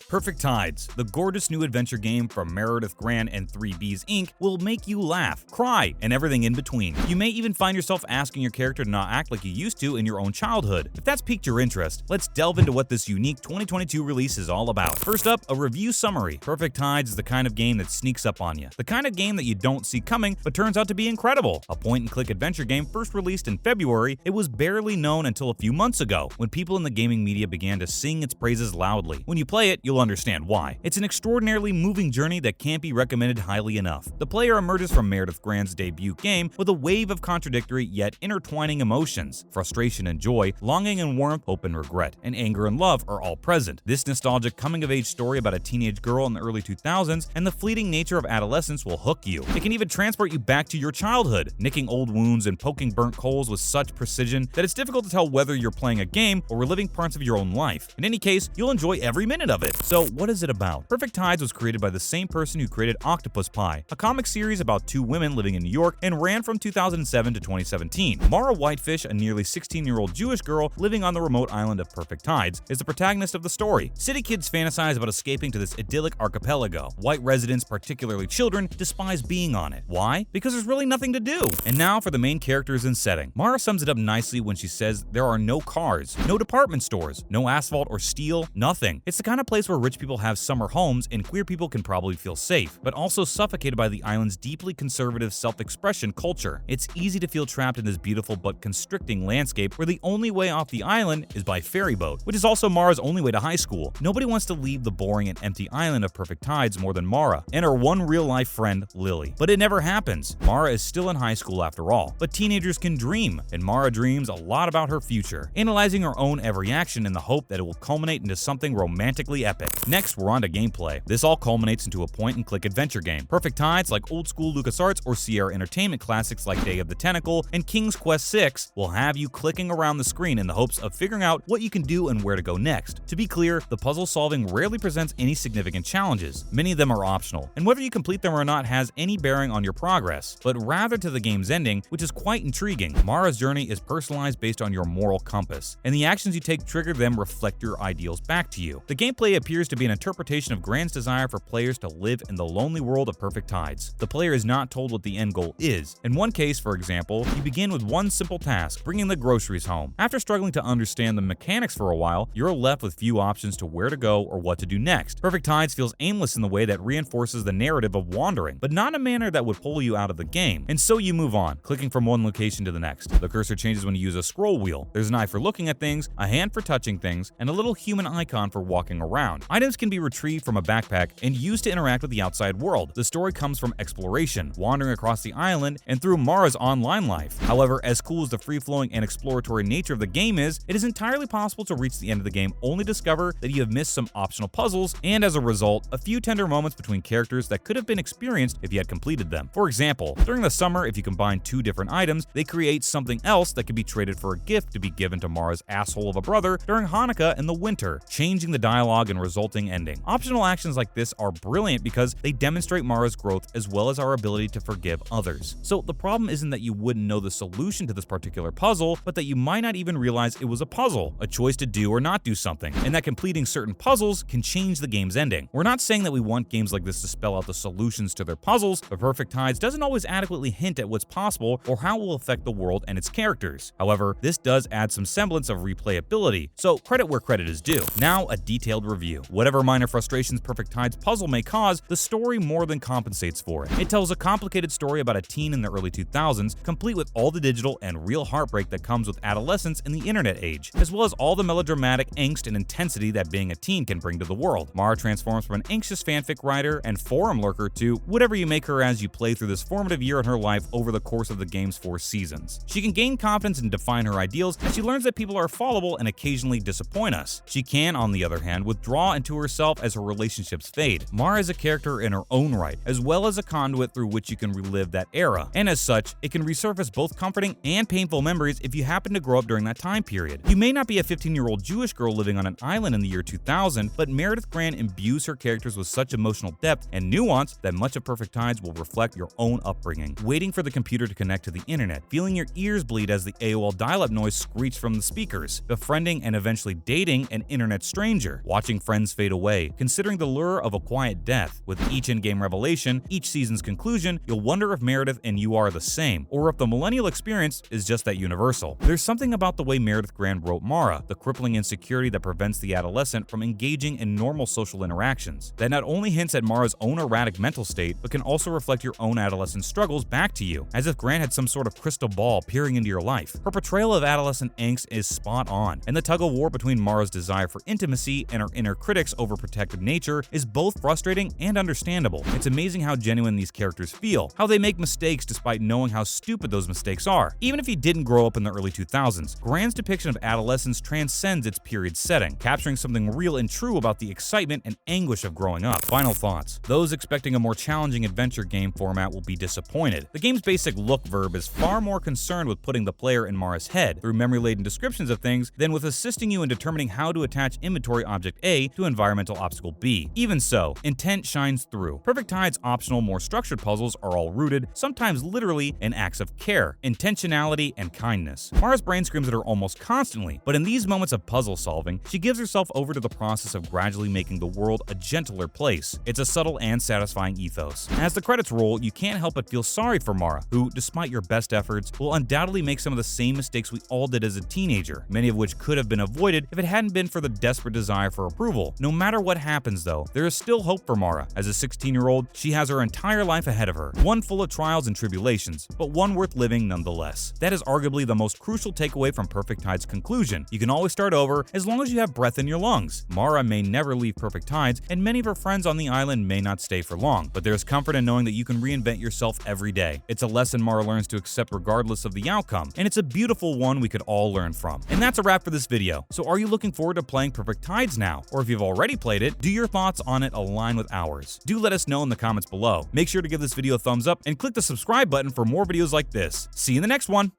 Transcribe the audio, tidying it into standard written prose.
Perfect Tides, the gorgeous new adventure game from Meredith Grant and 3Bs Inc. will make you laugh, cry, and everything in between. You may even find yourself asking your character to not act like you used to in your own childhood. If that's piqued your interest, let's delve into what this unique 2022 release is all about. First up, a review summary. Perfect Tides is the kind of game that sneaks up on you. The kind of game that you don't see coming, but turns out to be incredible. A point-and-click adventure game first released in February, it was barely known until a few months ago, when people in the gaming media began to sing its praises loudly. When you play it, you'll understand why. It's an extraordinarily moving journey that can't be recommended highly enough. The player emerges from Meredith Grant's debut game with a wave of contradictory yet intertwining emotions. Frustration and joy, longing and warmth, hope and regret, and anger and love are all present. This nostalgic coming-of-age story about a teenage girl in the early 2000s and the fleeting nature of adolescence will hook you. It can even transport you back to your childhood, nicking old wounds and poking burnt coals with such precision that it's difficult to tell whether you're playing a game or reliving parts of your own life. In any case, you'll enjoy every minute of it. So what is it about? Perfect Tides was created by the same person who created Octopus Pie, a comic series about two women living in New York and ran from 2007 to 2017. Mara Whitefish, a nearly 16-year-old Jewish girl living on the remote island of Perfect Tides, is the protagonist of the story. City kids fantasize about escaping to this idyllic archipelago. White residents, particularly children, despise being on it. Why? Because there's really nothing to do. And now for the main characters and setting. Mara sums it up nicely when she says there are no cars, no department stores, no asphalt or steel, nothing. It's the kind of place where rich people have summer homes and queer people can probably feel safe, but also suffocated by the island's deeply conservative self-expression culture. It's easy to feel trapped in this beautiful but constricting landscape where the only way off the island is by ferry boat, which is also Mara's only way to high school. Nobody wants to leave the boring and empty island of Perfect Tides more than Mara and her one real-life friend, Lily. But it never happens. Mara is still in high school after all, but teenagers can dream, and Mara dreams a lot about her future, analyzing her own every action in the hope that it will culminate into something romantically epic. Next, we're on to gameplay. This all culminates into a point-and-click adventure game. Perfect Tides, like old-school LucasArts or Sierra Entertainment classics like Day of the Tentacle and King's Quest VI, will have you clicking around the screen in the hopes of figuring out what you can do and where to go next. To be clear, the puzzle solving rarely presents any significant challenges. Many of them are optional, and whether you complete them or not has any bearing on your progress, but rather to the game's ending, which is quite intriguing. Mara's journey is personalized based on your moral compass, and the actions you take trigger them reflect your ideals back to you. The gameplay appears to be an interpretation of Grant's desire for players to live in the lonely world of Perfect Tides. The player is not told what the end goal is. In one case, for example, you begin with one simple task, bringing the groceries home. After struggling to understand the mechanics for a while, you're left with few options to where to go or what to do next. Perfect Tides feels aimless in the way that reinforces the narrative of wandering, but not in a manner that would pull you out of the game. And so you move on, clicking from one location to the next. The cursor changes when you use a scroll wheel. There's an eye for looking at things, a hand for touching things, and a little human icon for walking around. Items can be retrieved from a backpack and used to interact with the outside world. The story comes from exploration, wandering across the island, and through Mara's online life. However, as cool as the free-flowing and exploratory nature of the game is, it is entirely possible to reach the end of the game only to discover that you have missed some optional puzzles, and as a result, a few tender moments between characters that could have been experienced if you had completed them. For example, during the summer, if you combine two different items, they create something else that could be traded for a gift to be given to Mara's asshole of a brother during Hanukkah in the winter, changing the dialogue and resulting ending. Optional actions like this are brilliant because they demonstrate Mara's growth as well as our ability to forgive others. So the problem isn't that you wouldn't know the solution to this particular puzzle, but that you might not even realize it was a puzzle, a choice to do or not do something, and that completing certain puzzles can change the game's ending. We're not saying that we want games like this to spell out the solutions to their puzzles, but Perfect Tides doesn't always adequately hint at what's possible or how it will affect the world and its characters. However, this does add some semblance of replayability, so credit where credit is due. Now, a detailed review. Whatever minor frustrations Perfect Tides puzzle may cause, the story more than compensates for it. It tells a complicated story about a teen in the early 2000s, complete with all the digital and real heartbreak that comes with adolescence in the internet age, as well as all the melodramatic angst and intensity that being a teen can bring to the world. Mara transforms from an anxious fanfic writer and forum lurker to whatever you make her as you play through this formative year in her life over the course of the game's 4 seasons. She can gain confidence and define her ideals as she learns that people are fallible and occasionally disappoint us. She can, on the other hand, withdraw into herself as her relationships fade. Mara is a character in her own right, as well as a conduit through which you can relive that era, and as such, it can resurface both comforting and painful memories if you happen to grow up during that time period. You may not be a 15-year-old Jewish girl living on an island in the year 2000, but Meredith Grant imbues her characters with such emotional depth and nuance that much of Perfect Tides will reflect your own upbringing. Waiting for the computer to connect to the internet, feeling your ears bleed as the AOL dial-up noise screeched from the speakers, befriending and eventually dating an internet stranger, watching friends friends fade away, considering the lure of a quiet death. With each in-game revelation, each season's conclusion, you'll wonder if Meredith and you are the same, or if the millennial experience is just that universal. There's something about the way Meredith Grant wrote Mara, the crippling insecurity that prevents the adolescent from engaging in normal social interactions, that not only hints at Mara's own erratic mental state, but can also reflect your own adolescent struggles back to you, as if Grant had some sort of crystal ball peering into your life. Her portrayal of adolescent angst is spot on, and the tug-of-war between Mara's desire for intimacy and her inner critic's overprotective nature is both frustrating and understandable. It's amazing how genuine these characters feel, how they make mistakes despite knowing how stupid those mistakes are. Even if he didn't grow up in the early 2000s, Grant's depiction of adolescence transcends its period setting, capturing something real and true about the excitement and anguish of growing up. Final thoughts. Those expecting a more challenging adventure game format will be disappointed. The game's basic look verb is far more concerned with putting the player in Mara's head through memory-laden descriptions of things than with assisting you in determining how to attach inventory object A to environmental obstacle B. Even so, intent shines through. Perfect Tide's optional, more structured puzzles are all rooted, sometimes literally, in acts of care, intentionality, and kindness. Mara's brain screams at her almost constantly, but in these moments of puzzle solving, she gives herself over to the process of gradually making the world a gentler place. It's a subtle and satisfying ethos. As the credits roll, you can't help but feel sorry for Mara, who, despite your best efforts, will undoubtedly make some of the same mistakes we all did as a teenager, many of which could have been avoided if it hadn't been for the desperate desire for approval. No matter what happens though, there is still hope for Mara. As a 16-year-old, she has her entire life ahead of her, one full of trials and tribulations, but one worth living nonetheless. That is arguably the most crucial takeaway from Perfect Tide's conclusion. You can always start over as long as you have breath in your lungs. Mara may never leave Perfect Tides, and many of her friends on the island may not stay for long, but there is comfort in knowing that you can reinvent yourself every day. It's a lesson Mara learns to accept regardless of the outcome, and it's a beautiful one we could all learn from. And that's a wrap for this video. So are you looking forward to playing Perfect Tides now? Or if you've already played it, do your thoughts on it align with ours? Do let us know in the comments below. Make sure to give this video a thumbs up and click the subscribe button for more videos like this. See you in the next one!